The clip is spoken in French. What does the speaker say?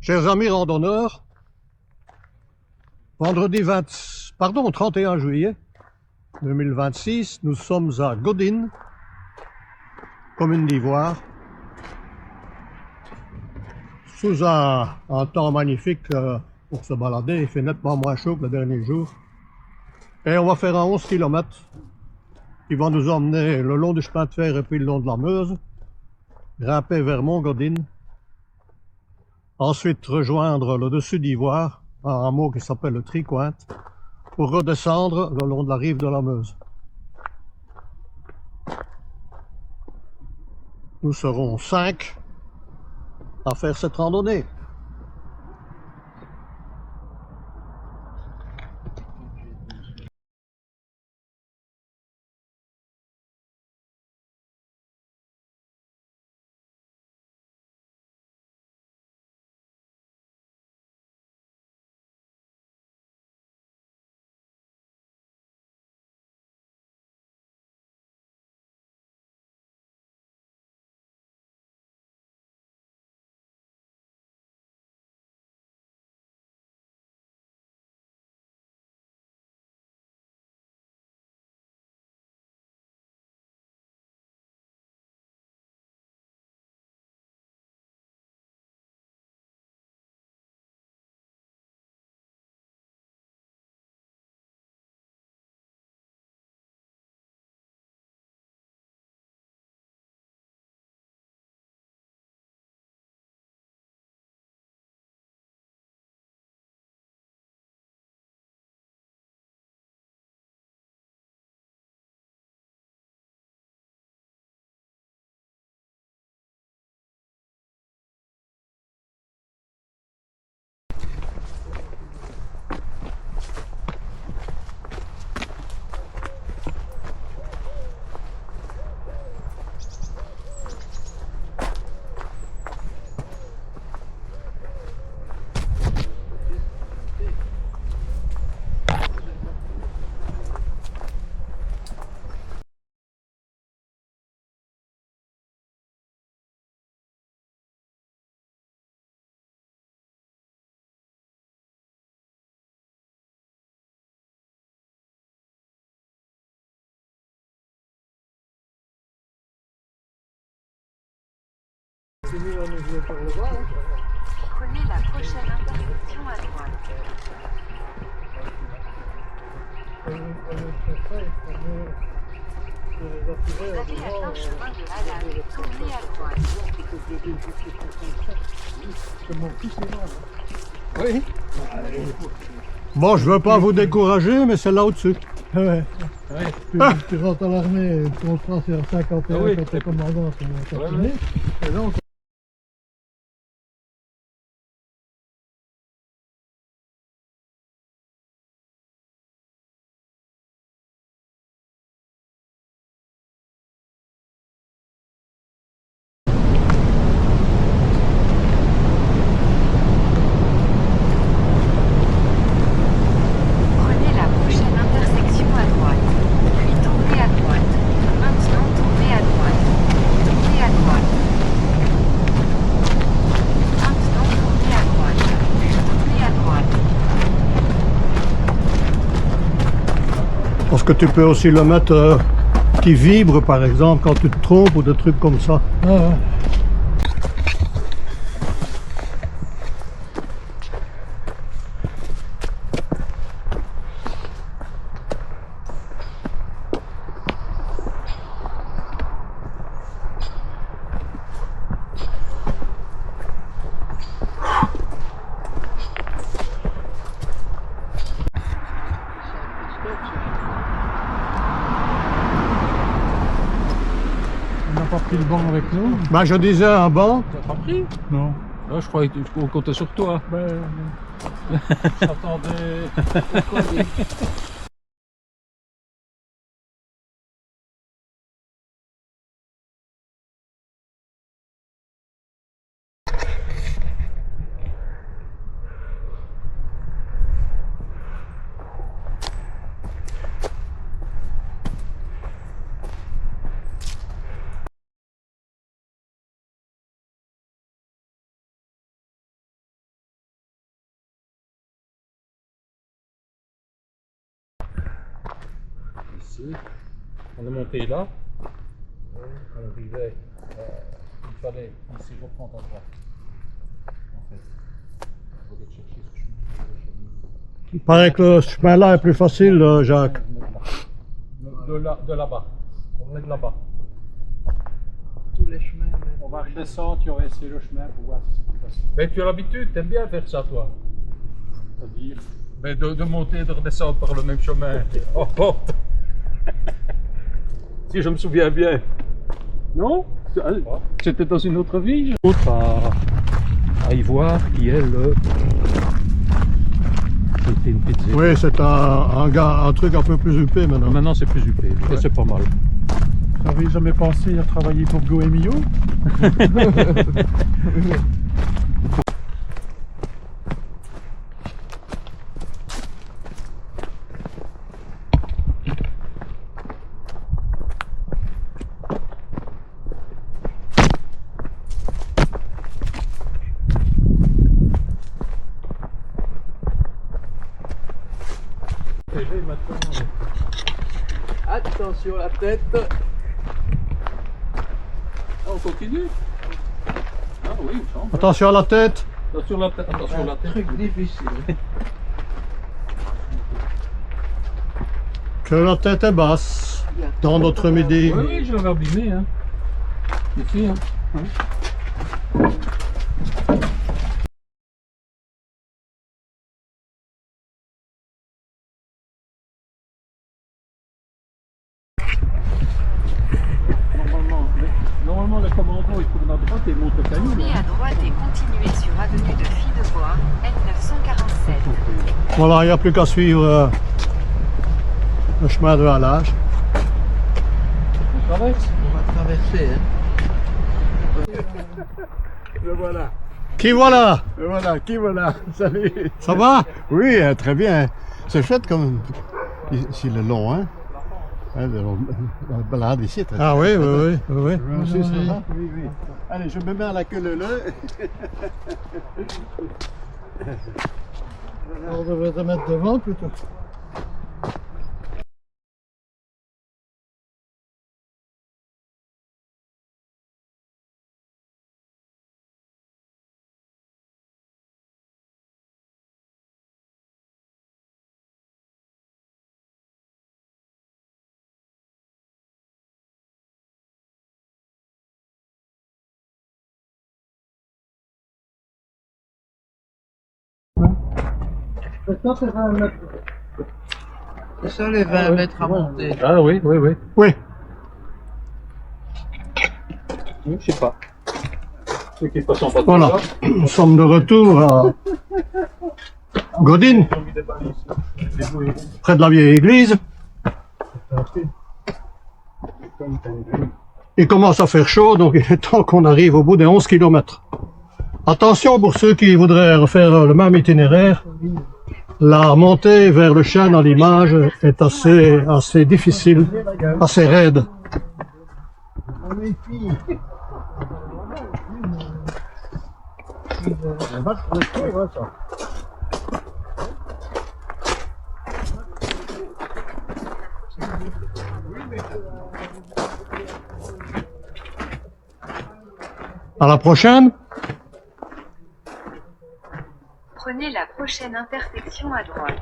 Chers amis randonneurs, vendredi 31 juillet 2026, nous sommes à Godin, commune d'Ivoire, sous un temps magnifique pour se balader. Il fait nettement moins chaud que le dernier jour. Et on va faire un 11 km qui va nous emmener le long du chemin de fer et puis le long de la Meuse, grimper vers Montgodin, ensuite rejoindre le dessus d'Ivoire, un hameau qui s'appelle le Tricointe, pour redescendre le long de la rive de la Meuse. Nous serons 5 à faire cette randonnée. Prenez la prochaine intersection à droite. Vous avez atteint chemin de Halal, tournez à droite. Oui. Bon, je veux pas vous décourager, mais c'est là au-dessus. Ouais. Tu rentres à l'armée, tu contrat sur 51 quand t'es commandant, c'est terminé. Et donc, Prenez la prochaine intersection à droite. Puis tournez à droite. Maintenant tournez à droite. Tournez à droite. Maintenant tournez à droite. Puis tournez à droite. Parce que tu peux aussi le mettre qui vibre, par exemple, quand tu te trompes ou des trucs comme ça. ouais. On n'a pas pris le banc avec nous. Ben, je disais un banc. T'as pas pris? Non. Ah, je croyais qu'on comptait sur toi. Ben, j'attendais. ici. On est monté là. On arrivait. Il fallait ici reprendre à droite. En fait. Il faut aller chercher ce chemin. Il paraît que le chemin-là est plus facile, Jacques. De là-bas. On est de là-bas. Tous les chemins. On va redescendre, tu aurais essayé le chemin pour voir si c'est plus facile. Mais tu as l'habitude, t'aimes bien faire ça, toi. C'est-à-dire, Mais de monter et de redescendre par le même chemin. Oh, oh. Si je me souviens bien. Non? C'était dans une autre ville. Autre à Ivoire, qui est le... C'était une pizzeria. Oui, c'est un truc un peu plus huppé maintenant. Maintenant c'est plus huppé, ça c'est pas mal. Vous n'avez jamais pensé à travailler pour Goemio? attention la tête. On continue. Ah oui, il me semble. Attention à la tête. Attention la tête, attention la tête. Truc difficile. Que la tête est basse. Dans notre midi. Oui, oui, je l'avais abîmé. Hein. Ici, hein. Normalement, le commando il tourne à droite et monte au caillou. Tournez à droite et continuez sur avenue de Fidebois, N947. Voilà, il n'y a plus qu'à suivre le chemin de halage. On traverse. On va traverser. Hein. Le voilà. Qui voilà? Le voilà, qui voilà? Salut. Ça va? Oui, très bien. C'est chouette comme ici le long, hein. La balade ici. Très Ah oui, oui, oui, oui. Monsieur, ça va? Oui, oui. Allez, je me mets à la queue leu. On devrait te mettre devant plutôt. Ça, c'est 20 mètres. C'est ça les 20 mètres à monter. Ah oui, oui, oui. Oui. Je sais pas. Ceux qui passent en pas Voilà. Nous sommes de retour à Godine, près de la vieille église. Il commence à faire chaud, donc il est temps qu'on arrive au bout des 11 km. Attention pour ceux qui voudraient refaire le même itinéraire. La montée vers le chêne à l'image est assez difficile, assez raide. À la prochaine. Prenez la prochaine intersection à droite.